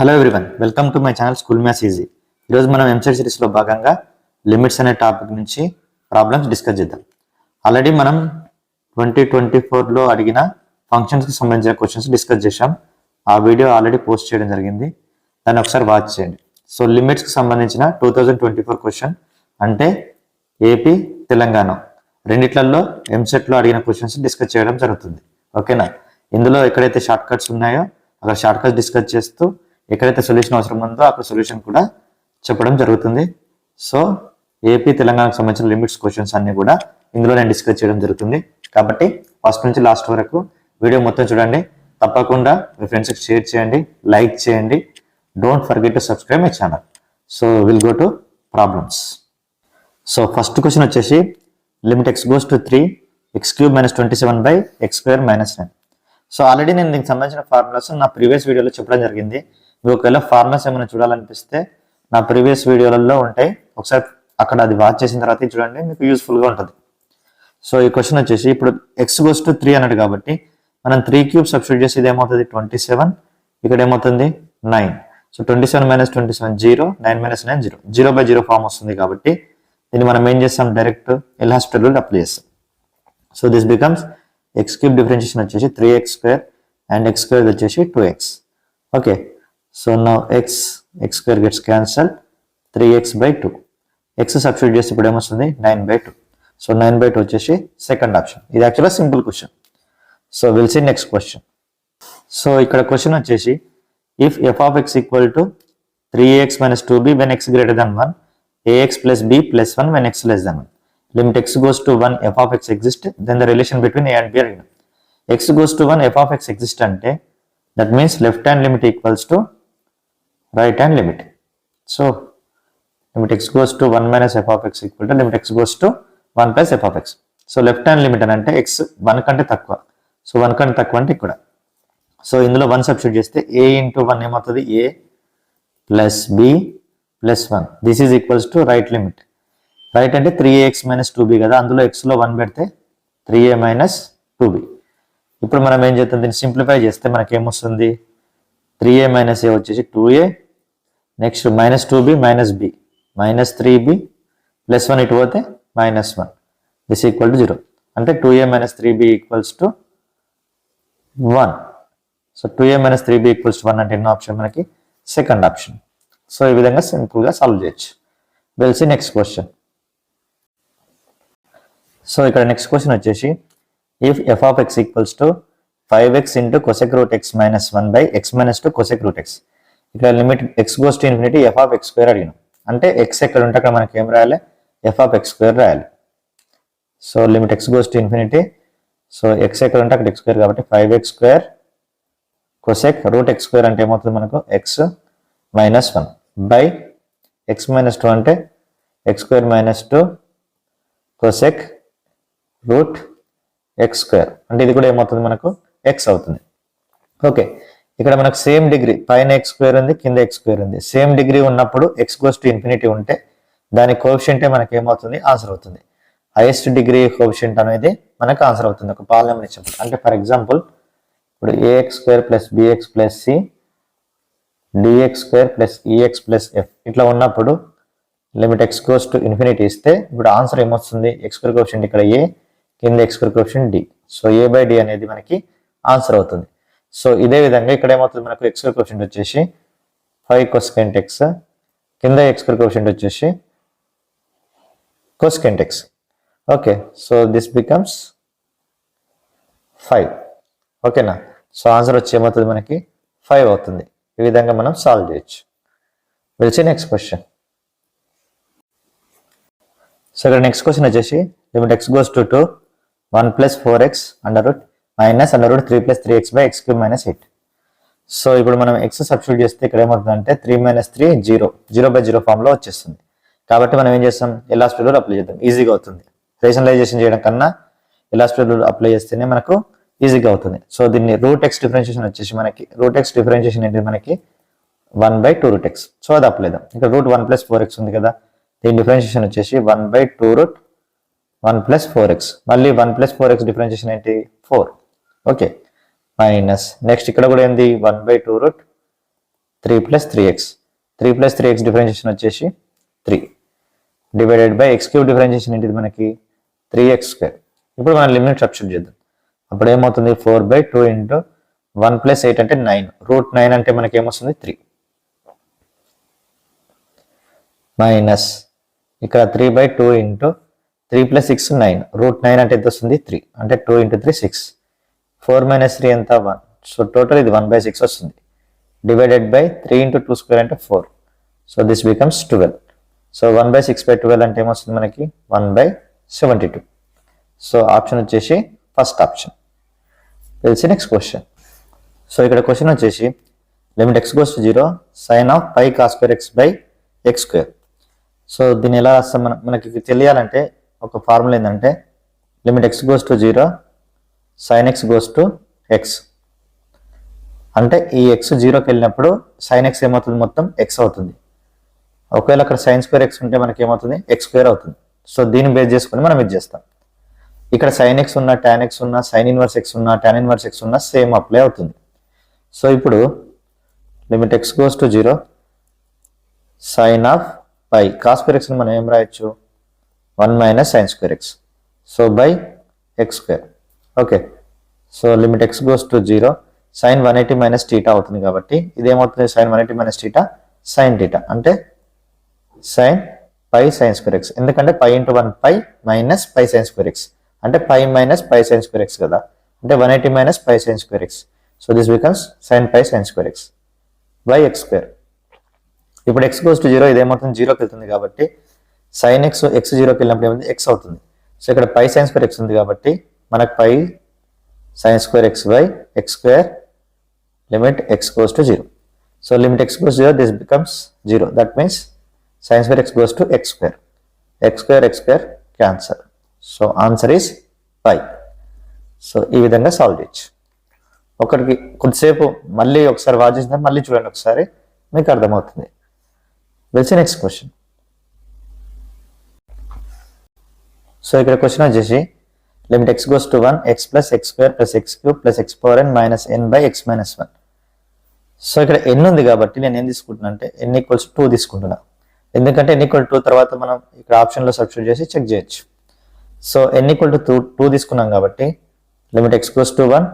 Hello everyone, welcome to my channel school maths easy. ఈరోజు మనం ఎంసెట్ సిరీస్లో భాగంగా లిమిట్స్ అనే టాపిక్ నుంచి ప్రాబ్లమ్స్ డిస్కస్ చేద్దాం. ఆల్రెడీ మనం 2024లో అడిగిన ఫంక్షన్స్కి సంబంధించిన క్వశ్చన్స్ డిస్కస్ చేశాం. ఆ వీడియో ఆల్రెడీ పోస్ట్ చేయడం జరిగింది, దాన్ని ఒకసారి వాచ్ చేయండి. సో లిమిట్స్కి సంబంధించిన 2024 క్వశ్చన్ అంటే ఏపీ తెలంగాణ రెండిట్లలో ఎంసెట్లో అడిగిన క్వశ్చన్స్ డిస్కస్ చేయడం జరుగుతుంది. ఓకేనా? ఇందులో ఎక్కడైతే షార్ట్ కట్స్ ఉన్నాయో అక్కడ షార్ట్ కట్స్ డిస్కస్ చేస్తూ ఎక్కడైతే సొల్యూషన్ అవసరం ఉందో అక్కడ సొల్యూషన్ కూడా చెప్పడం జరుగుతుంది. సో ఏపీ తెలంగాణకు సంబంధించిన లిమిట్స్ క్వశ్చన్స్ అన్ని కూడా ఇందులో నేను డిస్కస్ చేయడం జరుగుతుంది. కాబట్టి ఫస్ట్ నుంచి లాస్ట్ వరకు వీడియో మొత్తం చూడండి. తప్పకుండా మీ ఫ్రెండ్స్కి షేర్ చేయండి, లైక్ చేయండి. Don't forget to subscribe my channel. So will go to problems. So first question వచ్చేసి limit x goes to 3 x³ - 27/x² - 9. So already నేను దీనికి సంబంధించిన ఫార్ములాస్ నా ప్రీవియస్ వీడియోలో చెప్పడం జరిగింది. మీకు ఒకవేళ ఫార్ములాస్ ఏమైనా చూడాలనిపిస్తే నా ప్రీవియస్ వీడియోలలో ఉంటాయి, ఒకసారి అక్కడ అది వాచ్ చేసిన తర్వాత చూడండి, మీకు యూస్ఫుల్గా ఉంటుంది. సో ఈ క్వశ్చన్ వచ్చేసి ఇప్పుడు x goes to 3 అన్నట్టు కాబట్టి మనం 3³ సబ్స్టిట్యూట్ చేసి ఇది ఏమవుతుంది 27, ఇక్కడ ఏమవుతుంది 9. సో 27 - 27 0, 9 - 9 0, 0/0 ఫామ్ వస్తుంది. కాబట్టి దీన్ని మనం ఏం చేస్తాం, direct L'Hopital rule apply చేస్తాం. So this becomes x³ differentiation వచ్చేసి 3x² అండ్ x² వచ్చేసి 2x. Okay, so now x² gets cancelled, 3x/2. x substitute చేస్తే ఇప్పుడు ఏమొస్తుంది 9/2. సో 9/2 వచ్చేసి సెకండ్ ఆప్షన్. ఇది యాక్చువల్గా simple question. So we'll see next question. So ఇక్కడ క్వశ్చన్ వచ్చేసి if f of x equal to 3ax - 2b when x greater than 1, ax plus b plus 1 when x less than 1. Limit x goes to 1 f of x exists, then the relation between a and b are given. x goes to 1 f of x exists అంటే that means left hand limit equals to right hand limit. So limit x goes to 1 minus f of x equal to limit x goes to 1 plus f of x. So left hand limit అని అంటే x 1 కంటే తక్కువ. So 1 కంటే తక్కువ అంటే ఇక్కడ. So ఇందులో 1 substitute చేస్తే a into 1 ఏమవుతుంది, a plus b plus 1. This is equals to right limit. Right అంటే 3ax - 2b కదా, అందులో xలో 1 పెడితే 3a - 2b. ఇప్పుడు మనం ఏం చేస్తాం, దీన్ని సింప్లిఫై చేస్తే మనకేమొస్తుంది, 3a - a వచ్చేసి 2a, next -2b - b -3b plus 1 ఇటు పోతే -1. This equal to 0. అంటే 2a - 3b equals to 1. So 2a - 3b equals to 1 అంటే ఎన్నో ఆప్షన్ మనకి సెకండ్ ఆప్షన్. సో ఈ విధంగా సింపుల్గా సాల్వ్ చేయొచ్చు. We'll see next question. So ఇక్కడ నెక్స్ట్ క్వశ్చన్ వచ్చేసి if f of x equals to 5x into cosec root x minus 1 by x minus 2 cosec root x. ఇక్కడ limit x goes to infinity f of x² అడిగినాం. అంటే x ఎక్కడ ఉంటే అక్కడ మనకి ఏం రాయాలి, f of x² రాయాలి. So limit x goes to infinity, so x ఎక్కడ ఉంటే అక్కడ x² కాబట్టి 5x² cosec root x² అంటే ఏమవుతుంది మనకు x minus 1 by x minus 2 అంటే x² minus 2 cosec root x² అంటే ఇది కూడా ఏమవుతుంది మనకు x అవుతుంది. ఓకే, ఇక్కడ మనకు సేమ్ డిగ్రీ పైన x² ఉంది, కింద x² ఉంది. సేమ్ డిగ్రీ ఉన్నప్పుడు x goes to infinity ఉంటే దాని కోఎఫిషియంటే మనకి ఏమవుతుంది, ఆన్సర్ అవుతుంది. హైయెస్ట్ డిగ్రీ కోఎఫిషియంట్ అనేది మనకు ఆన్సర్ అవుతుంది ఒక పాలినామియల్ ఇచ్చినప్పుడు. అంటే ఫర్ ఎగ్జాంపుల్ ఇప్పుడు ax² + bx + c dx² + ex + f ఇట్లా ఉన్నప్పుడు limit x goes to infinity ఇస్తే ఇప్పుడు ఆన్సర్ ఏమొస్తుంది, x² కోఎఫిషియంట్ ఇక్కడ a, కింద x² coefficient d. So a/d అనేది మనకి ఆన్సర్ అవుతుంది. సో ఇదే విధంగా ఇక్కడ ఏమవుతుంది మనకు x² కోఎఫిషియంట్ వచ్చేసి 5 cosecant x, కింద x² కోఎఫిషియంట్ వచ్చేసి cosecant x. Okay, so this becomes 5. ఓకేనా? సో ఆన్సర్ వచ్చి ఏమవుతుంది మనకి 5 అవుతుంది. ఈ విధంగా మనం సాల్వ్ చేయొచ్చు. Will next question. సో ఇక్కడ నెక్స్ట్ క్వశ్చన్ వచ్చేసి limit x goes to 2 1 plus 4x under root minus under root 3 plus 3x by x³ - 8. So ఇప్పుడు మనం x సబ్స్టిట్యూట్ చేస్తే ఇక్కడ ఏమవుతుందంటే 3 - 3 0, 0/0 ఫామ్లో వచ్చేస్తుంది. కాబట్టి మనం ఏం చేస్తాం, ఎల్ హాస్పిటల్ రూల్ అప్లై చేద్దాం, ఈజీగా అవుతుంది. రేషనలైజేషన్ చేయడం కన్నా ఎల్ హాస్పిటల్ రూల్ అప్లై చేస్తేనే మనకు ఈజీగా అవుతుంది. సో దీన్ని రూట్ x డిఫరెన్షియేషన్ వచ్చేసి మనకి రూట్ x డిఫరెన్షియేషన్ ఏంటి మనకి 1/2 root x. సో అది అప్లై చేద్దాం. ఇక్కడ రూట్ 1 + 4x ఉంది కదా, దీని డిఫరెన్షియేషన్ వచ్చేసి 1/2 root 1 + 4x. మళ్ళీ 1 + 4x డిఫరెన్షియేషన్ ఏంటి 4. ఓకే, మైనస్ నెక్స్ట్ ఇక్కడ కూడా ఏంది 1/2 root 3 plus 3x 3 plus 3x differentiation వచ్చేసి 3 divided by x cube differentiation ఏంటిది మనకి 3x². ఇప్పుడు మనం లిమిట్ సబ్స్టిట్యూట్ చేద్దాం. అప్పుడు ఏమవుతుంది 4/2 ఇంటూ 1 ప్లస్ 8 అంటే 9 √9 అంటే మనకి ఏమొస్తుంది 3 మైనస్ ఇక్కడ 3/2 ఇంటూ 3 ప్లస్ 6 9 √9 అంటే ఎంత వస్తుంది 3 అంటే 2 ఇంటూ 3 6 4 మైనస్ 3 ఎంత 1. సో టోటల్ ఇది 1/6 వస్తుంది డివైడెడ్ బై 3 ఇంటూ 2 స్క్వేర్ అంటే 4. So this becomes 12. సో 1/6/12 అంటే ఏమొస్తుంది మనకి 1/72. సో ఆప్షన్ వచ్చేసి ఫస్ట్ ఆప్షన్. తెలిసి నెక్స్ట్ క్వశ్చన్. సో ఇక్కడ క్వశ్చన్ వచ్చేసి limit x goes to 0 sin of pi cos square x by x². So దీన్ని ఎలా రాస్తాం మనకి తెలియాలంటే ఒక ఫార్ములా ఏంటంటే limit x goes to 0 sin x goes to x. అంటే ఈ x 0కి వెళ్ళినప్పుడు sin x ఏమవుతుంది మొత్తం x అవుతుంది. ఒకవేళ అక్కడ sin² x ఉంటే మనకి ఏమవుతుంది x² అవుతుంది. సో దీన్ని బేస్ చేసుకుని మనం ఇది చేస్తాం. ఇక్కడ sin x ఉన్నా tan x ఉన్నా sin ఇన్వర్స్ x ఉన్నా tan ఇన్వర్స్ x ఉన్నా సేమ్ అప్లై అవుతుంది. సో ఇప్పుడు limit x goes to 0 sin of pi cos square x ని మనం ఏం రాయొచ్చు 1 minus sin² x. So by x². Okay. So limit x goes to 0 sin 180 minus θ అవుతుంది కాబట్టి ఇదేమవుతుంది sin 180 మైనస్ θ sin θ అంటే sin pi sin² x. ఎందుకంటే pi into 1 pi minus pi sin² x అంటే pi minus pi sin² x కదా. అంటే 180 minus pi sin² x. So this becomes sin pi sin² x by x². ఇప్పుడు x goes to 0 ఇదేమవుతుంది 0కి వెళ్తుంది కాబట్టి sin x x 0కి వెళ్ళినప్పుడు ఏమైంది x అవుతుంది. సో ఇక్కడ pi sin² x ఉంది కాబట్టి మనకు pi sin² x by x² limit x goes to 0. So limit x goes to 0 this becomes 0. That means sin² x goes to x². x² cancel. So answer is pi. So ఈ విధంగా solve చేయొచ్చు. ఒకటికి కొద్దిసేపు మళ్ళీ ఒకసారి watch చేసిన మళ్ళీ చూడండి ఒకసారి మీకు అర్థమవుతుంది. వెల్సి నెక్స్ట్ క్వశ్చన్. సో ఇక్కడ క్వశ్చన్ వచ్చేసి limit x goes to 1 x plus x² plus x³ plus x power n minus n by x minus 1. So ఇక్కడ n ఉంది కాబట్టి నేను ఏం తీసుకుంటున్నా అంటే n ఈక్వల్స్ 2 తీసుకుంటున్నా. ఎందుకంటే n ఈక్వల్ 2 తర్వాత మనం ఇక్కడ ఆప్షన్లో సబ్స్టిట్యూట్ చేసి చెక్ చేయొచ్చు. సో n ఈక్వల్ టు 2 తీసుకున్నాం కాబట్టి limit x goes to 1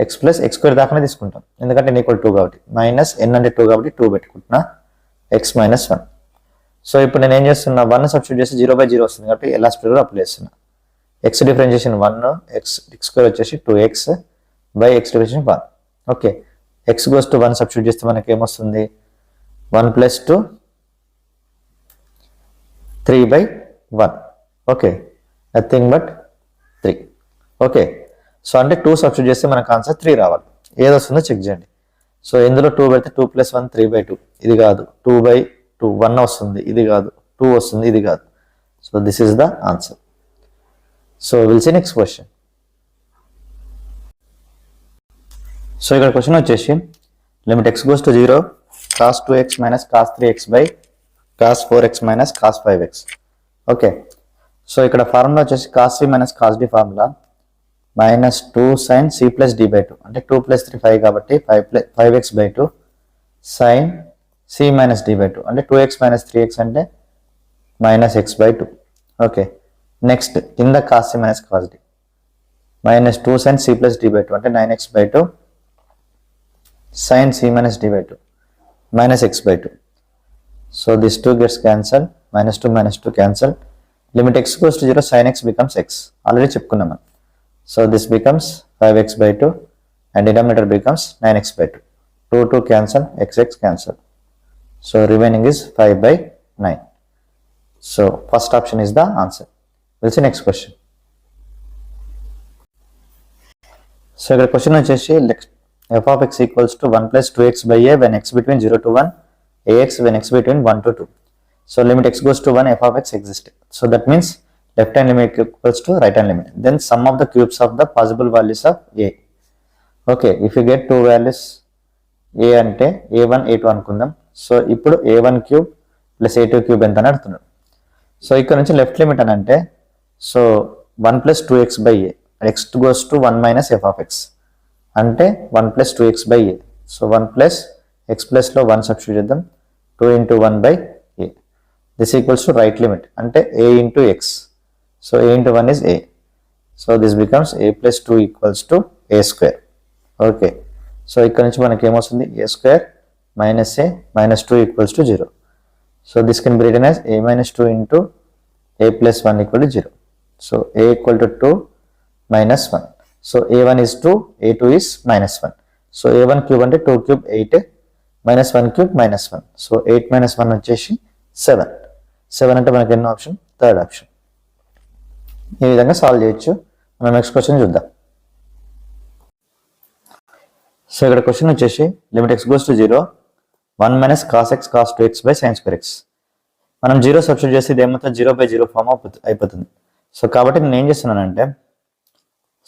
x plus x² దాకానే తీసుకుంటాం ఎందుకంటే n ఈక్వల్ 2 కాబట్టి మైనస్ n అంటే 2 కాబట్టి 2 పెట్టుకుంటున్నా x మైనస్ 1. సో ఇప్పుడు నేను ఏం చేస్తున్నా 1 సబ్స్టిట్యూట్ చేసి 0/0 వస్తుంది కాబట్టి ఎలాస్టిక్ అప్లై చేస్తున్నా. x డిఫరెన్షియేషన్ 1 x² వచ్చేసి 2x by x differentiation 1. Okay. x goes to 1 substitute చేస్తే మనకి ఏమొస్తుంది 1 plus 2 3/1. Okay. Nothing but 3. Okay. So అంటే 2 సబ్స్టిట్యూట్ చేస్తే మనకు ఆన్సర్ 3 రావాలి. ఏది వస్తుందో చెక్ చేయండి. సో ఇందులో 2 పెడితే 2 + 1 3/2 ఇది కాదు 2/2 1 వస్తుంది ఇది కాదు 2 వస్తుంది ఇది కాదు. So this is the answer. So we'll see next question. So ఇక్కడ క్వశ్చన్ వచ్చేసి limit x goes to 0 cos 2x minus cos 3x by cos 4x minus cos 5x. Okay. So ఇక్కడ ఫార్ములా వచ్చేసి cos c minus cos d formula minus 2 sin c plus d/2 అంటే 2 + 3 5 కాబట్టి 5x/2 sin c minus d/2 అంటే 2x minus 3x అంటే minus x/2. Okay. Next కింద cos c minus cos d minus 2 sin c plus d/2 అంటే 9x/2 sin c minus d/2 minus x/2. So this 2 gets cancelled. -2 cancel. Limit x goes to 0 sin x becomes x. Already చెప్పుకున్నాం మనం. So this becomes 5x/2 and denominator becomes 9x/2. 2 cancel, x cancel. So remaining is 5/9. So first option is the answer. We'll see next question. So here question వచ్చేసి f of x equals to 1 plus 2x/a when x between 0 to 1, ax when x between 1 to 2. So limit x goes to 1 f of x existed. So that means left hand limit equals to right hand limit. Then sum of the cubes of the possible values of a. Okay, if you get two values a ante a1 a2 అనుకుందాం. So ఇప్పుడు a1 cube plus a2 cube ఎంత అని అడుగుతున్నాడు. So ఇక్కడ నుంచి left limit అని అంటే so 1 plus 2x/a x goes to 1 minus f of x అంటే 1 plus 2x/a. So 1 plus X ప్లస్లో 1 సబ్స్టిట్యూట్ చేద్దాం. 2 into 1 by a. This equals to right limit అంటే a into x. So a into 1 is a. So this becomes a plus 2 equals to a square. Okay. So ఇక్కడ నుంచి మనకి ఏమొస్తుంది a square minus a minus 2 equals to 0. So this can be written as a minus 2 into a plus 1 equal to 0. So a equal to 2 minus 1. So a1 is 2, a2 is minus 1. So a1 cube అంటే 2 cube 8 minus 1 cube minus 1. So 8 minus 1 వచ్చేసి 7. 7 అంటే మనకి ఎన్నో option? Third option. ఈ విధంగా solve చేయొచ్చు. మనం next question చూద్దాం. సో ఇక్కడ క్వశ్చన్ వచ్చేసి limit x goes to 0 1 minus cos x cos 2x by sin square x. మనం 0 సబ్స్టిట్యూట్ చేస్తే ఇది ఏమవుతుంది? 0 by 0 ఫామ్ అయిపోతుంది. సో కాబట్టి నేను ఏం చేస్తున్నానంటే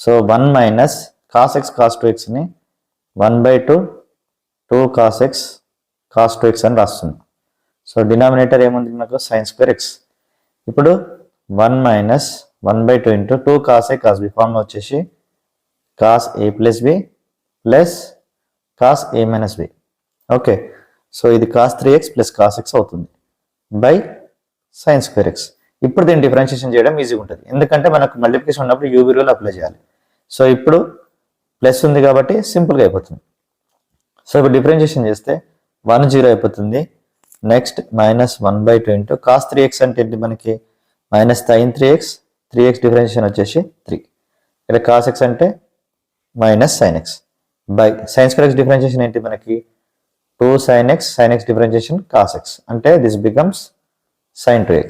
so 1 minus cos x cos 2x ని 1 by 2 2 cos x cos 2x అని రాస్తున్నాను. సో డినామినేటర్ ఏముంది మనకు? sin square x. ఇప్పుడు 1 minus 1 by 2 into 2 cos a cos b form వచ్చేసి cos a plus b plus cos a minus b. Okay. So ఇది cos 3x plus cos x అవుతుంది by sin square x. ఇప్పుడు దీన్ని differentiation చేయడం ఈజీగా ఉంటుంది, ఎందుకంటే మనకు మల్టిప్లికేషన్ ఉన్నప్పుడు యూబీ రూల్ అప్లై చేయాలి. సో ఇప్పుడు ప్లస్ ఉంది కాబట్టి సింపుల్గా అయిపోతుంది. సో ఇప్పుడు డిఫరెన్షియేషన్ చేస్తే 1 0 అయిపోతుంది. Next minus 1 by 2 into cos 3x అంటే ఏంటి మనకి? Minus sin 3x, 3x differentiation వచ్చేసి 3. ఇక్కడ కాస్ x అంటే minus sin x by sin square x differentiation ఏంటి మనకి? 2 sin x differentiation cos x అంటే this becomes sin 2x.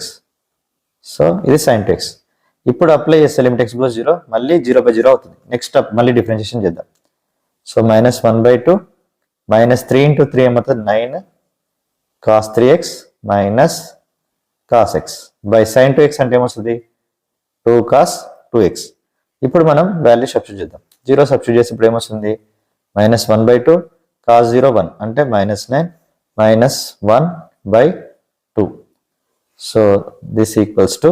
So ఇది sin 2x. ఇప్పుడు అప్లై చేస్తే లిమిట్ x goes 0 మళ్ళీ 0 by 0 అవుతుంది. నెక్స్ట్ మళ్ళీ డిఫరెన్షియేషన్ చేద్దాం. So minus 1 by 2 minus 3 into 3 ఏమవుతుంది? 9 cos 3x minus cos x by sin 2x అంటే ఏమొస్తుంది? 2 cos 2x. ఇప్పుడు మనం వాల్యూ సబ్స్టిట్యూట్ చేద్దాం. 0 సబ్స్టిట్యూట్ చేసి ఇప్పుడు ఏమొస్తుంది? మైనస్ 1 by 2 cos 0 1 అంటే minus 9 minus 1 by 2. So this equals to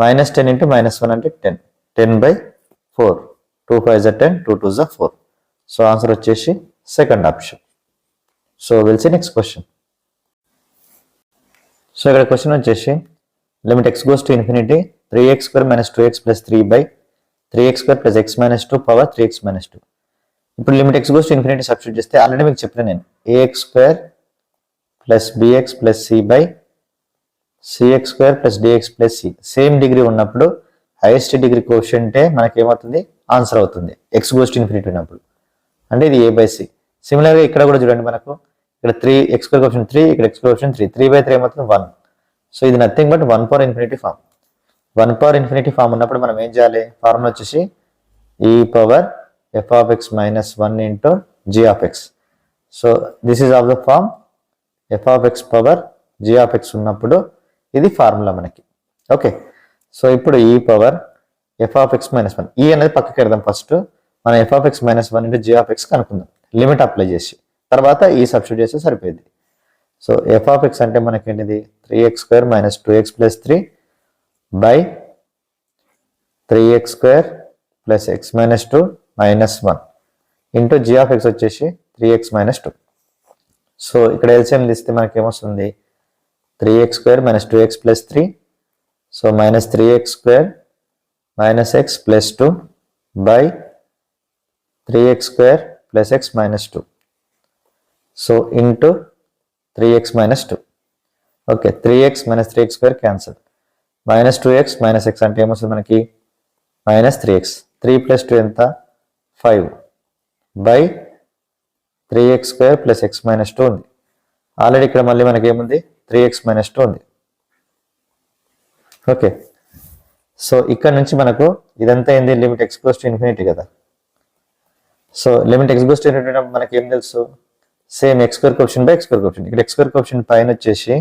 minus 10 into minus 1 అంటే 10. 10 by 4. 2 5 is 10, 2 2 is 4. So answer వచ్చేసి second option. So we'll see next question. So ఇక్కడ క్వశ్చన్ వచ్చేసి limit x goes to infinity 3x square minus 2x plus 3 by 3x square plus x minus 2 power 3x minus 2. ఇప్పుడు limit x goes to infinity substitute చేస్తే already మీకు చెప్పిన నేను ax square plus bx plus c by cx square plus dx plus c same degree ఉన్నప్పుడు highest degree కోఎఫిషియంటే మనకి ఏమవుతుంది? Answer అవుతుంది x goes to infinity ఉన్నప్పుడు, అంటే ఇది a by c. సిమిలర్గా ఇక్కడ కూడా చూడండి, మనకు ఇక్కడ 3 x square కోఎఫిషియంట్ 3, ఇక్కడ x కోఎఫిషియంట్ 3, 3 by 3 ఏమవుతుంది? 1. సో ఇది nothing but 1 power infinity form. 1 power infinity form ఉన్నప్పుడు మనం ఏం చేయాలి? ఫార్ములా వచ్చేసి e power f of x minus 1 into g of x. So this is of the form f of x power g of x ఉన్నప్పుడు ఇది formula మనకి. Okay. So ఇప్పుడు e power f of x minus 1, ఈ అనేది పక్కకి పెడదాం. First మనం f of x minus 1 into g of x కనుక్కుందాం, లిమిట్ అప్లై చేసి, తర్వాత ఈ సబ్స్టిట్యూట్ చేస్తే సరిపోయింది. సో f of x అంటే మనకి ఏంటిది? 3x square minus 2x plus 3 by 3x square plus x minus 2 minus 1 into g of x వచ్చేసి 3x minus 2. సో ఇక్కడ ఎల్సిఎం తీస్తే మనకి ఏమొస్తుంది? 3x square minus 2x plus 3. So minus 3x square minus x plus 2 by 3x square plus x minus 2. So into 3x minus 2. Okay. 3x minus 3x square cancel. Minus 2x minus x అంటే ఏమొస్తుంది మనకి? Minus 3x. 3 plus 2 ఎంత? 5 by 3x square plus x minus 2 ఉంది. Already ఇక్కడ మళ్ళీ మనకి ఏముంది? 3x minus 2 ఉంది. ఓకే. సో ఇక్కడ నుంచి మనకు ఇదంతా ఏంది? Limit x goes to infinity కదా. So limit x goes to infinity మనకి ఏం తెలుసు? Same x square coefficient by x square coefficient. ఇక్కడ x square కోఎఫిషియంట్ పైన వచ్చేసి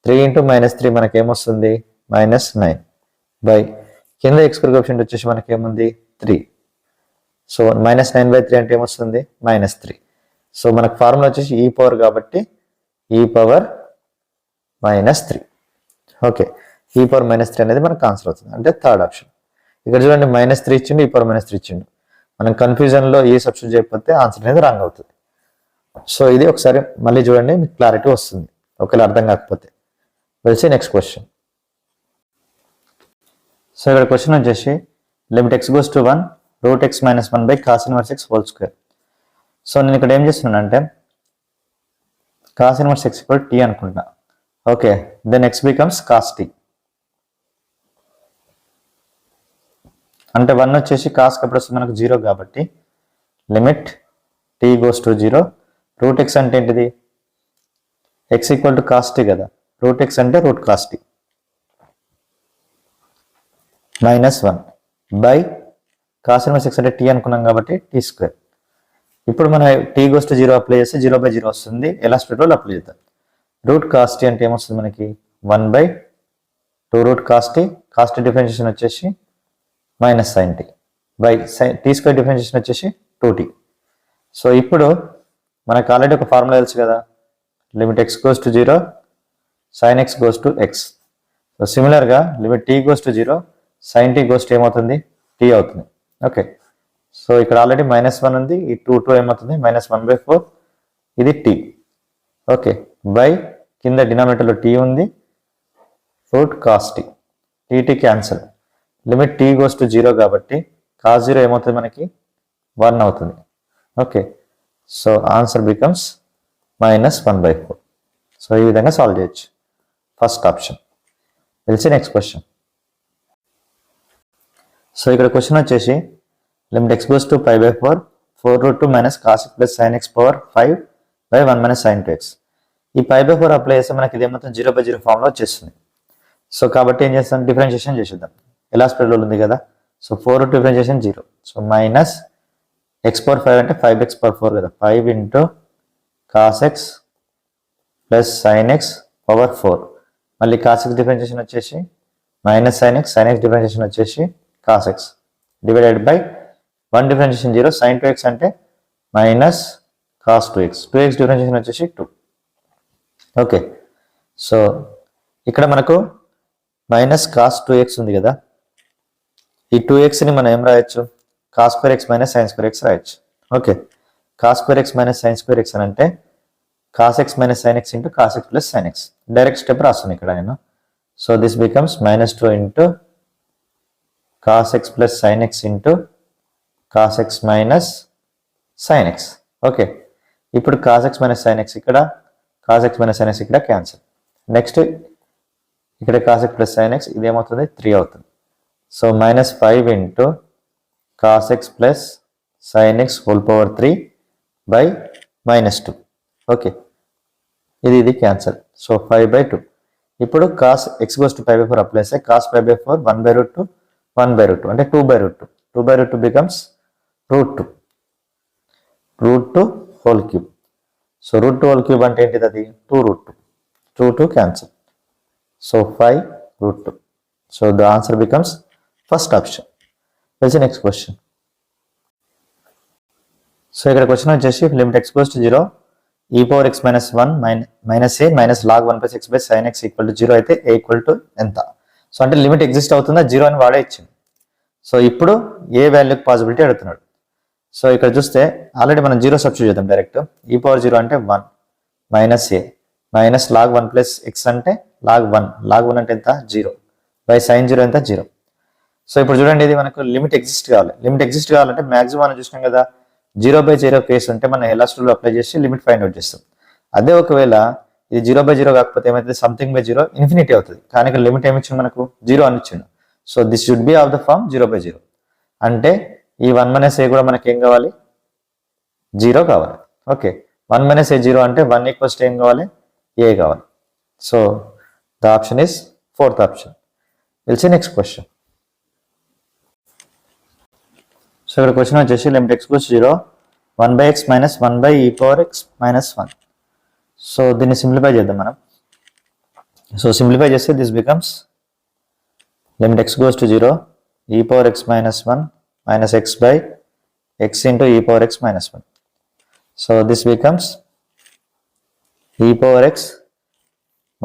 3 into మైనస్ 3 మనకి ఏమొస్తుంది? మైనస్ 9 బై కింద x square కోఎఫిషియంట్ వచ్చేసి మనకి ఏముంది? 3. సో మైనస్ 9 by 3 అంటే ఏమొస్తుంది? మైనస్ 3. సో మనకు ఫార్ములా వచ్చేసి ఈ పవర్ కాబట్టి ఈ పవర్ మైనస్ 3. ఓకే. ఈ పవర్ మైనస్ 3 అనేది మనకు ఆన్సర్ అవుతుంది, అంటే థర్డ్ ఆప్షన్. ఇక్కడ చూడండి, మైనస్ 3 ఇచ్చిండు, ఈ పవర్ మైనస్ 3 ఇచ్చిండు. మనం కన్ఫ్యూజన్లో ఏ సబ్స్టిట్యూట్ చేయకపోతే ఆన్సర్ అనేది రాంగ్ అవుతుంది. సో ఇది ఒకసారి మళ్ళీ చూడండి, మీకు క్లారిటీ వస్తుంది ఒకవేళ అర్థం కాకపోతే. వెల్సి నెక్స్ట్ క్వశ్చన్. సో ఇక్కడ క్వశ్చన్ వచ్చేసి limit x goes to 1 root x minus 1 by cos inverse x whole square. So నేను ఇక్కడ ఏం చేస్తున్నాను అంటే cos inverse x equal t అనుకుంటున్నా. Okay, then x becomes cos t. అంటే 1 వచ్చేసి cos ఎప్పుడు వస్తుంది మనకు 0 కాబట్టి limit t goes to 0 root x అంటే ఏంటిది, x equal to cos t కదా, రూట్ x అంటే root cos t minus 1 by cos inverse x అంటే t అనుకున్నాం కాబట్టి t స్క్వేర్. ఇప్పుడు మనం t goes to 0 అప్లై చేస్తే 0/0 వస్తుంది, ఎలాస్ట్రేట్ లో అప్లై చేద్దాం. రూట్ cos t అంటే ఏమొస్తుంది మనకి 1/2 root cos t, cos t differentiation వచ్చేసి minus sin t by t square differentiation వచ్చేసి 2t. సో ఇప్పుడు మనకు ఆల్రెడీ ఒక ఫార్ములా తెలుసు కదా, limit x goes to 0 sin x goes to x. So సిమిలర్గా limit t goes to 0 sin t goes to ఏమవుతుంది t అవుతుంది. ఓకే, సో ఇక్కడ ఆల్రెడీ -1 ఉంది, ఈ 2 ఏమవుతుంది -1/4, ఇది t. ఓకే, బై కింద డినామినేటర్లో t ఉంది, root cos t, tt cancel. Limit t goes to 0 కాబట్టి cos 0 ఏమవుతుంది మనకి 1 అవుతుంది. Okay, so answer becomes -1/4. So ఈ విధంగా సాల్వ్ చేయొచ్చు ఫస్ట్ ఆప్షన్. తెలిసి నెక్స్ట్ క్వశ్చన్. సో ఇక్కడ క్వశ్చన్ వచ్చేసి limit x goes to π/4 4√2 minus cos x plus sin x power 5 by 1 minus sin 2x. ఈ π/4 అప్లై చేస్తే మనకి ఇది ఏమవుతుంది 0/0 ఫామ్లో వచ్చేస్తుంది. సో కాబట్టి ఏం చేస్తాం, డిఫరెన్షియేషన్ చేసేద్దాం. ఎలా స్ప్రెడ్ ఉంది కదా, so 4 differentiation 0, so minus x/5 అంటే 5x/4 కదా, 5 into cos x plus sin x power 4, మళ్ళీ cos x డిఫరెన్షియేషన్ వచ్చేసి మైనస్ sin x డిఫరెన్షియేషన్ వచ్చేసి cos x divided by 1 differentiation 0, sin 2x అంటే minus cos 2x, 2x differentiation వచ్చేసి 2. Okay, so ఇక్కడ మనకు minus cos 2x ఉంది కదా, ఈ 2xని మనం ఏం రాయొచ్చు, cos square x minus sin square x రాయొచ్చు. Okay, cos square x minus sin square x అని అంటే cos x minus sin x into cos x plus sin x. Direct step రాస్తాను ఇక్కడ నేను. So this becomes -2 into cos x plus sin x into cos x minus sin x. Okay, ఇప్పుడు cos x minus sin x ఇక్కడ, cos x minus sin x ఇక్కడ cancel. Next ఇక్కడ cos x plus sin x ఇదేమవుతుంది 3 అవుతుంది. So -5 into cos x plus sin x whole power 3 by -2. Okay, ఇది cancel. So 5/2. ఇప్పుడు cos x goes to π/4 apply చేస్తే cos π/4 1/√2 1/√2 అంటే 2/√2, 2/√2 becomes √2 whole cube. So √2 whole cube అంటే ఏంటిది, అది 2√2 cancel. So 5√2. So the answer becomes first option. Next question. So ఇక్కడ question వచ్చేసి limit x goes to 0 e power x minus 1 minus a minus log 1 plus x by sin x equal to 0 అయితే a equal to ఎంత. So అంటే limit exist అవుతుందా 0 అని వాడే ఇచ్చింది. So ఇప్పుడు ఏ వాల్యూకి పాసిబిలిటీ అడుగుతున్నాడు. సో ఇక్కడ చూస్తే ఆల్రెడీ మనం 0 సబ్స్టిట్యూట్ చేద్దాం డైరెక్ట్. e power 0 అంటే 1 minus a minus log 1 plus x అంటే log 1 అంటే ఎంత 0 బై sin 0 ఎంత 0. సో ఇప్పుడు చూడండి, ఇది మనకు లిమిట్ ఎగ్జిస్ట్ కావాలి. లిమిట్ ఎగ్జిస్ట్ కావాలంటే మాక్సిమం మనం చూసినాం కదా, 0/0 కేసు ఉంటే మనం ఎలాస్ట్రోలో అప్లై చేసి లిమిట్ ఫైండ్ అవుట్ చేస్తాం. అదే ఒకవేళ ఇది 0/0 కాకపోతే ఏమైతే సంథింగ్/0 ఇన్ఫినిటీ అవుతుంది. కానీ ఇక్కడ లిమిట్ ఏమి ఇచ్చింది మనకు 0 అని ఇచ్చిండు. So this should be of the form 0/0. అంటే ఈ 1 - a కూడా మనకి ఏం కావాలి 0 కావాలి. ఓకే, 1 - a 0 అంటే 1 = ఏం కావాలి a కావాలి. So the option is fourth option. We'll see next question. So ఇక్కడ క్వశ్చన్ వచ్చేసి limit x goes to 0 1/x minus 1/e power x minus 1. So దీన్ని సింప్లిఫై చేద్దాం మనం. సో సింప్లిఫై చేస్తే this becomes limit x goes to 0 e power x minus 1 minus x by x into e power x minus 1. So this becomes e power x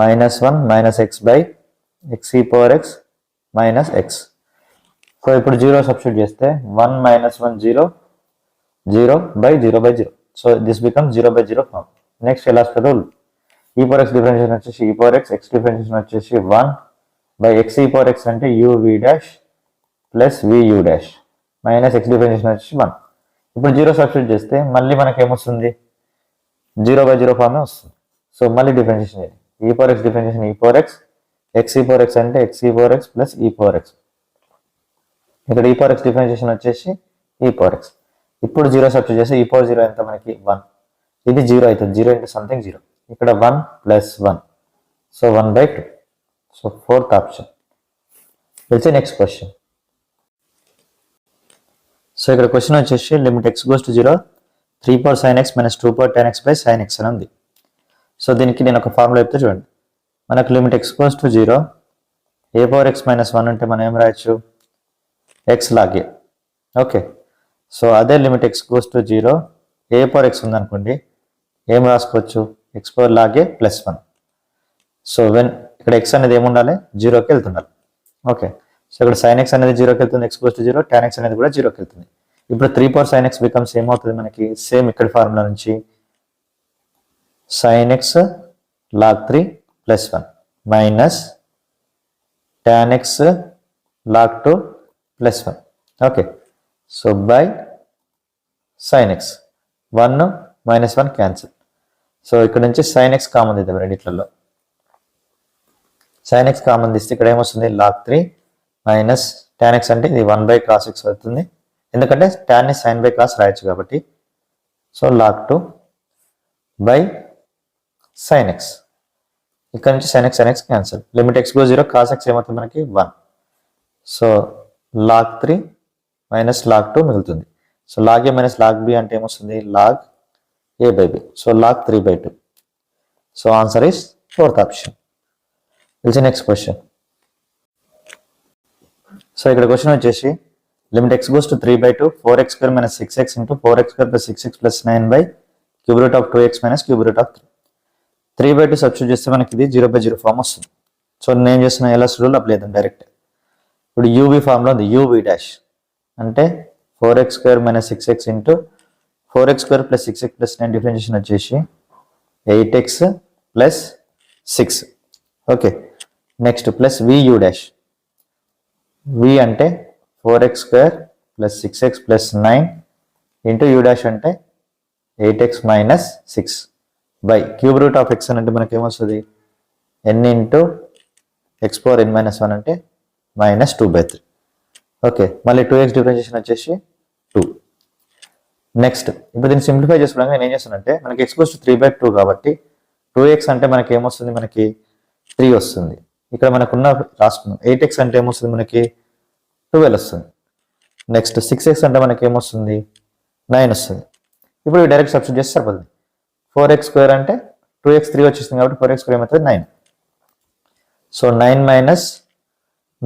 minus 1 minus x by x e power x minus x. So ఇప్పుడు 0 substitute చేస్తే 1 - 1 0 0 by 0/0. So this become 0/0 form. నెక్స్ట్ ఎలా వస్తుంది rule, e power x differentiation వచ్చేసి e power x, x differentiation వచ్చేసి 1/x e power x అంటే uv dash plus vu dash minus x differentiation వచ్చేసి 1. ఇప్పుడు 0 సబ్స్టిట్యూట్ చేస్తే మళ్ళీ మనకి ఏమొస్తుంది 0/0 ఫార్మే వస్తుంది. సో మళ్ళీ డిఫరెన్షియేషన్ చేయాలి, e power x differentiation e power x, x e power x అంటే x e power x plus e power x. ఇక్కడ e power x డిఫరెన్షియేషన్ వచ్చేసి e power x. ఇప్పుడు 0 సబ్స్టిట్యూట్ చేస్తే e power 0 ఎంత మనకి 1, ఇది 0 అవుతుంది, 0 ఇంటూ సంథింగ్ 0, ఇక్కడ 1 plus 1, so 1/2. So fourth option. వచ్చే నెక్స్ట్ క్వశ్చన్. సో ఇక్కడ క్వశ్చన్ వచ్చేసి limit x goes to 0 3 power sin x minus 2 power tan x by sin x అని ఉంది. సో దీనికి నేను ఒక ఫార్ములా చెప్తే చూడండి, మనకు limit x goes to 0 a power x minus 1 అంటే మనం ఏం రాయొచ్చు x log a. Okay, so అదే limit x goes to 0 a power x ఉందనుకోండి, ఏం రాసుకోవచ్చు x power log a plus 1. So when ఇక్కడ x అనేది ఏముండాలి 0కి వెళ్తుండాలి. ఓకే, సో ఇక్కడ sin x అనేది 0కి వెళ్తుంది, x goes to 0, tan x అనేది కూడా 0కి వెళ్తుంది. ఇప్పుడు 3 power sin x బికమ్స్ ఏమవుతుంది మనకి సేమ్ ఇక్కడ ఫార్ములా నుంచి sin x log 3 plus 1 minus tan x log 2 plus 1. Okay, so by sin x 1 minus 1 cancel. So ఇక్కడ నుంచి sin x కామన్ తీద్దాం రెండిట్లలో. sin x కామన్ తీస్తే ఇక్కడ ఏమొస్తుంది log 3 మైనస్ tan x అంటే ఇది 1/cos x అవుతుంది, ఎందుకంటే tan ని sin cos రాయొచ్చు కాబట్టి. So log 2 by sin x, ఇక్కడ నుంచి sin x cancel, limit x goes 0 cos x ఏమవుతుంది మనకి 1. సో log 3 మైనస్ log 2 మిగులుతుంది. So log a minus log b అంటే ఏమొస్తుంది log a/b. So log 3/2. So answer is fourth option. Next question. So ఇక్కడ question వచ్చేసి limit x goes to 3/2 4x square minus 6x into 4x square plus 6x plus 9 by cube root of 2x minus cube root of 3. 3/2 substitute చేస్తే మనకి ఇది 0/0 form వస్తుంది. So నేను చేస్తున్న LS rule apply చేద్దాం direct. ఇప్పుడు uv ఫామ్లో ఉంది uv డాష్ అంటే 4x square minus 6x into 4x square plus 6x plus 9 differentiation వచ్చేసి 8x plus 6. Okay, next plus vu dash, v అంటే 4x square plus 6x plus 9 into u dash అంటే 8x minus 6 by cube root of x అంటే మనకి ఏమొస్తుంది n into x power n minus 1 అంటే minus 2/3. Okay, మళ్ళీ 2x differentiation వచ్చేసి 2. Next ఇప్పుడు దీన్ని సింప్లిఫై చేసుకోవడానికి నేను ఏం చేస్తానంటే మనకి x goes to 3/2 కాబట్టి 2x అంటే మనకి ఏమొస్తుంది మనకి 3 వస్తుంది. ఇక్కడ మనకున్న రాసుకున్నాం 8x అంటే ఏమొస్తుంది మనకి 12 వస్తుంది. నెక్స్ట్ 6x అంటే మనకి ఏమొస్తుంది 9 వస్తుంది. ఇప్పుడు డైరెక్ట్ సబ్స్టిట్యూట్ చేస్తే సరిపోతుంది. 4x స్క్వేర్ అంటే 2x 3 వచ్చేస్తుంది కాబట్టి 4x స్క్వేర్ ఏమవుతుంది 9. సో 9 మైనస్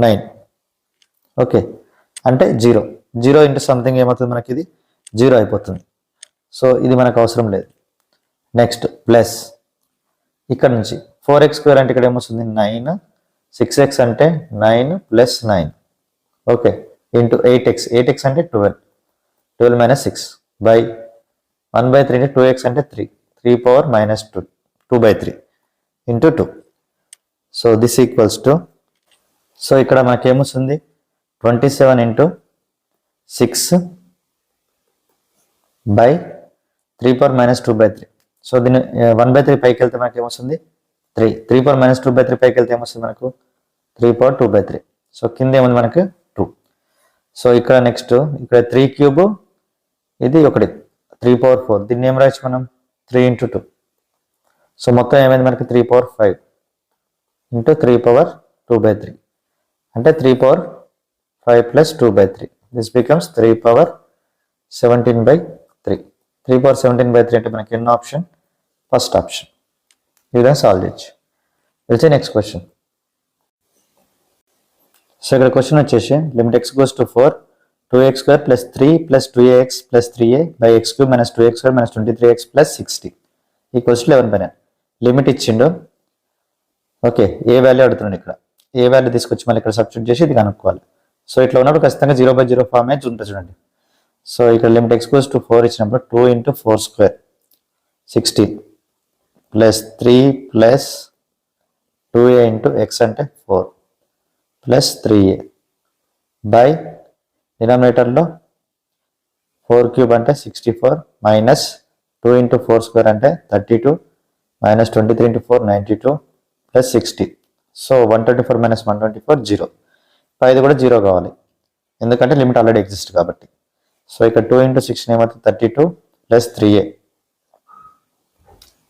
9 ఓకే అంటే 0 ఇంటూ సంథింగ్ ఏమవుతుంది మనకి ఇది 0 అయిపోతుంది. సో ఇది మనకు అవసరం లేదు. నెక్స్ట్ ప్లస్ ఇక్కడ నుంచి 4x స్క్వేర్ అంటే ఇక్కడ ఏమొస్తుంది 9, 6x అంటే 9 ప్లస్ 9 ఓకే ఇంటూ 8x అంటే 12 మైనస్ 6 బై 1/3 అంటే 2x అంటే 3 power minus 2/3 into 2. So this equals to, so ఇక్కడ మనకేమొస్తుంది 27 into 6 by 3 power minus 2/3. So దీన్ని 1/3 పైకి వెళ్తే మనకి ఏమొస్తుంది 3 పవర్ మైనస్ 2/3 పైకి వెళ్తే ఏమొస్తుంది మనకు 3 పవర్ 2/3. సో కింద ఏముంది మనకు 2. సో ఇక్కడ నెక్స్ట్ ఇక్కడ 3 క్యూబ్ ఇది ఒకటి 3 పవర్ 4, దీన్ని ఏం రాయొచ్చు మనం 3 ఇంటూ 2. సో మొత్తం ఏమైంది మనకి 3 పవర్ 5 ఇంటూ 3 పవర్ 2/3 అంటే 3 power 5 plus 2/3. This becomes 3 power 17/3. 3 power 17/3 అంటే మనకి ఎన్నో ఆప్షన్ ఫస్ట్ ఆప్షన్. ఈ విధంగా సాల్వ్ చేయొచ్చు. వెళ్తే నెక్స్ట్ క్వశ్చన్. సో ఇక్కడ క్వశ్చన్ వచ్చేసి limit x goes to 4 2x square plus 3 plus 2ax plus 3a by x cube minus 2x square minus 23x plus 60 equals to 11/9. Limit ఇచ్చిండు. Okay, ఏ value అడుగుతున్నాడు ఇక్కడ, ఏ value తీసుకొచ్చి మళ్ళీ ఇక్కడ సబ్స్టిట్యూట్ చేసి ఇది కనుక్కోవాలి. సో ఇట్లా ఉన్నప్పుడు ఖచ్చితంగా 0/0 ఫార్మే ఉంటుంది చూడండి. సో ఇక్కడ లిమిట్ x goes to 4 ఇచ్చినప్పుడు 2 into 4 square 16 plus 3 plus 2a into x అంటే 4 ప్లస్ 3a బై డినామినేటర్లో 4 క్యూబ్ అంటే 64 మైనస్ 2 into 4 స్క్వేర్ అంటే 32 minus 23 into 4 92 plus 60. So 124 minus 124 0. ఇది కూడా 0 కావాలి ఎందుకంటే లిమిట్ ఆల్రెడీ ఎగ్జిస్ట్ కాబట్టి. సో ఇక్కడ 2 into 16 ఏమవుతుంది 32 ప్లస్ 3a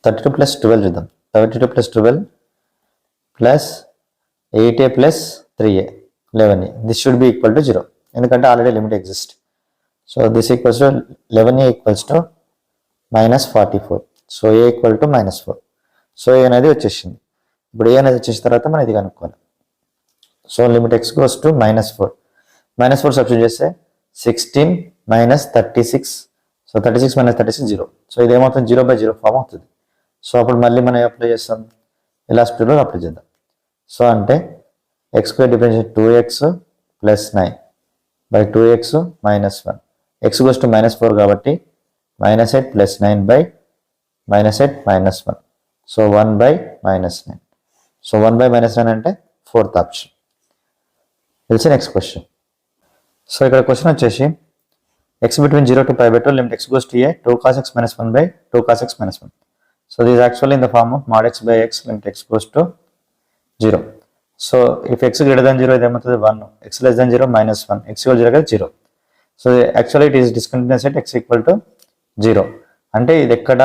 32 ప్లస్ 12 చూద్దాం 32 plus 12 plus 8a plus 3a 11a. This should B equal to 0 ఎందుకంటే already limit exist. So this equals to 11a equals to minus 44. So a equal to minus 4. So a అనేది వచ్చేసింది. ఇప్పుడు a అనేది వచ్చేసిన తర్వాత మనం ఇది కనుక్కోవాలి. So limit x goes to minus 4. Minus 4 substitute చేస్తే 16 మైనస్ 36. So 36 minus 36 0. సో ఇది ఏమవుతుంది 0/0 ఫామ్ అవుతుంది. సో అప్పుడు మళ్ళీ మనం అప్లై చేస్తాం ఇలా స్పీడ్లో అప్లై చేద్దాం. సో అంటే x square differentiate 2x plus 9 by 2x minus 1. x goes to minus 4 కాబట్టి minus 8 plus 9 by minus 8 minus 1. So 1 by minus 9. So 1 by minus 9 అంటే 4th ఆప్షన్. తెలిసి నెక్స్ట్ క్వశ్చన్. సో ఇక్కడ question వచ్చేసి x between 0 to pi/2 limit x goes to a 2 cos x minus 1 by 2 cos x minus 1. So this is actually in the form of mod x by x limit x goes to 0. So if x greater than 0 ఏమవుతుంది 1, x less than 0 minus 1, x equal 0 కదా 0. So actually it is discontinuous at x equal to 0. అంటే ఇది ఎక్కడ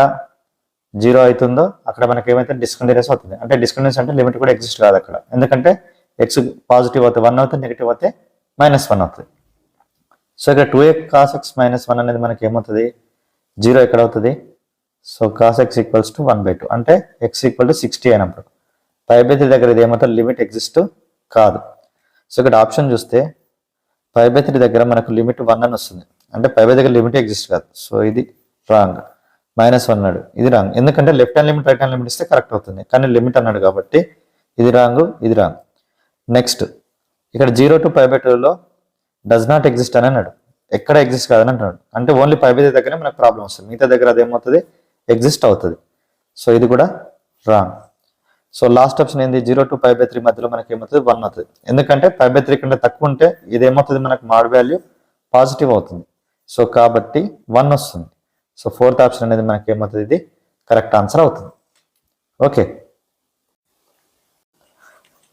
0 అవుతుందో అక్కడ మనకి ఏమైతే discontinuous అవుతుంది. అంటే డిస్కంటిన్యూస్ అంటే లిమిట్ కూడా ఎగ్జిస్ట్ కాదు అక్కడ, ఎందుకంటే x పాజిటివ్ అవుతుంది 1 అవుతుంది, నెగిటివ్ అయితే -1 అవుతుంది. సో ఇక్కడ 2a cos x minus 1 అనేది మనకి ఏమవుతుంది 0 ఎక్కడ అవుతుంది. So cos x equals to 1/2 అంటే x ఈక్వల్ టు 60 అయినప్పుడు π/3 దగ్గర ఇది ఏమవుతుంది లిమిట్ ఎగ్జిస్ట్ కాదు. సో ఇక్కడ ఆప్షన్ చూస్తే π/3 దగ్గర మనకు లిమిట్ 1 అని వస్తుంది, అంటే π/3 దగ్గర లిమిట్ ఎగ్జిస్ట్ కాదు. సో ఇది రాంగ్. -1 అన్నాడు, ఇది రాంగ్. ఎందుకంటే left hand limit right hand limit ఇస్తే కరెక్ట్ అవుతుంది, కానీ లిమిట్ అన్నాడు కాబట్టి ఇది రాంగ్, ఇది రాంగ్. నెక్స్ట్ ఇక్కడ 0 to π/2లో డస్ నాట్ ఎగ్జిస్ట్ అని అన్నాడు, ఎక్కడ ఎగ్జిస్ట్ కాదని అంటున్నాడు. అంటే ఓన్లీ π/3 దగ్గరే మనకు ప్రాబ్లం వస్తుంది, మిగతా దగ్గర అది ఏమవుతుంది ఎగ్జిస్ట్ అవుతుంది. సో ఇది కూడా రాంగ్. సో లాస్ట్ ఆప్షన్ ఏంది 0 to π/3 మధ్యలో మనకి ఏమవుతుంది 1 అవుతుంది, ఎందుకంటే π/3 కంటే తక్కువ ఉంటే ఇది ఏమవుతుంది మనకు మాడ్ వాల్యూ పాజిటివ్ అవుతుంది. సో కాబట్టి 1 వస్తుంది. సో 4th ఆప్షన్ అనేది మనకి ఏమవుతుంది ఇది కరెక్ట్ ఆన్సర్ అవుతుంది. ఓకే,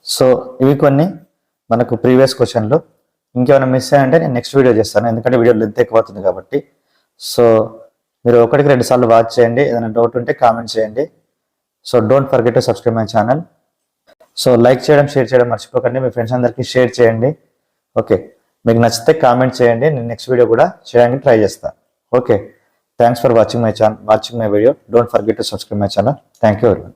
సో ఇవి కొన్ని మనకు ప్రీవియస్ క్వశ్చన్లు. ఇంకేమైనా మిస్ అయ్యంటే నేను నెక్స్ట్ వీడియో చేస్తాను, ఎందుకంటే వీడియో లెంత్ ఎక్కువ అవుతుంది కాబట్టి. సో మీరు 1-2 సార్లు వాచ్ చేయండి, ఏదైనా డౌట్ ఉంటే కామెంట్ చేయండి. So don't forget to subscribe my channel. So like చేయడం షేర్ చేయడం మర్చిపోకండి, మీ ఫ్రెండ్స్ అందరికీ షేర్ చేయండి. ఓకే, మీకు నచ్చితే కామెంట్ చేయండి, నేను నెక్స్ట్ వీడియో కూడా చేయడానికి ట్రై చేస్తాను. Okay, thanks for watching my video. Don't forget to subscribe my channel. Thank you everyone.